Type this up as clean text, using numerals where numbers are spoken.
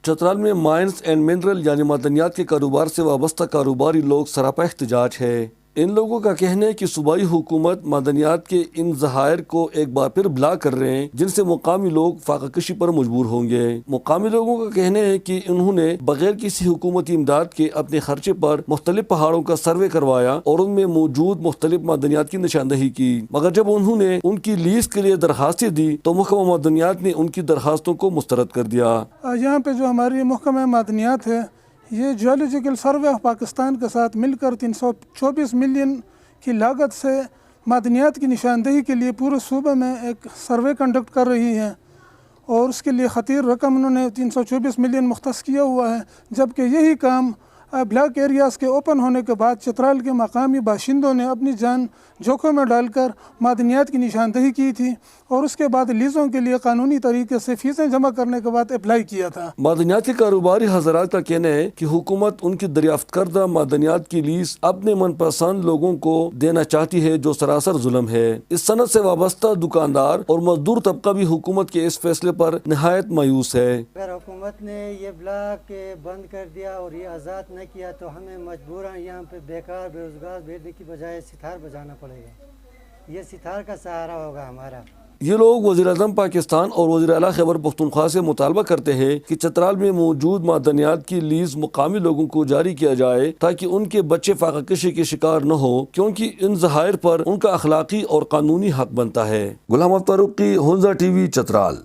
چترال میں mines and mineral یعنی معدنیات کے کاروبار سے وابستہ کاروباری لوگ سراپا احتجاج ہے۔ ان لوگوں کا کہنا ہے کہ صوبائی حکومت معدنیات کے ان ذخائر کو ایک بار پھر بلاک کر رہے ہیں، جن سے مقامی لوگ فاقہ کشی پر مجبور ہوں گے۔ مقامی لوگوں کا کہنا ہے کہ انہوں نے بغیر کسی حکومتی امداد کے اپنے خرچے پر مختلف پہاڑوں کا سروے کروایا اور ان میں موجود مختلف معدنیات کی نشاندہی کی، مگر جب انہوں نے ان کی لیز کے لیے درخواستیں دی تو محکمہ معدنیات نے ان کی درخواستوں کو مسترد کر دیا۔ یہاں پہ جو ہماری محکمہ معدنیات ہے، یہ جیولوجیکل سروے آف پاکستان کے ساتھ مل کر 324 ملین کی لاگت سے معدنیات کی نشاندہی کے لیے پورے صوبے میں ایک سروے کنڈکٹ کر رہی ہے، اور اس کے لیے خطیر رقم انہوں نے 324 ملین مختص کیا ہوا ہے، جبکہ یہی کام بلاک ایریاز کے اوپن ہونے کے بعد چترال کے مقامی باشندوں نے اپنی جان جوکھم میں ڈال کر معدنیات کی نشاندہی کی تھی، اور اس کے بعد لیزوں کے لیے قانونی طریقے سے فیسیں جمع کرنے کے بعد اپلائی کیا تھا۔ معدنیات کے کاروباری حضرات کا کہنا ہے کہ حکومت ان کی دریافت کردہ معدنیات کی لیز اپنے من پسند لوگوں کو دینا چاہتی ہے، جو سراسر ظلم ہے۔ اس صنعت سے وابستہ دکاندار اور مزدور طبقہ بھی حکومت کے اس فیصلے پر نہایت مایوس ہے۔ اگر حکومت نے یہ بلاک بند کر دیا اور یہ آزاد نہ کیا تو ہمیں مجبوراً یہاں پہ بیکار بے روزگار بیٹھنے کی بجائے ستار بجانا پڑے گا۔ یہ ستار کا سہارا ہوگا ہمارا۔ یہ لوگ وزیر اعظم پاکستان اور وزیر اعلیٰ خیبر پختونخوا سے مطالبہ کرتے ہیں کہ چترال میں موجود معدنیات کی لیز مقامی لوگوں کو جاری کیا جائے تاکہ ان کے بچے فاقہ کشی کے شکار نہ ہو، کیونکہ ان ذخائر پر ان کا اخلاقی اور قانونی حق بنتا ہے۔ Ghulam Farooqui, Hunza T V, Chitral.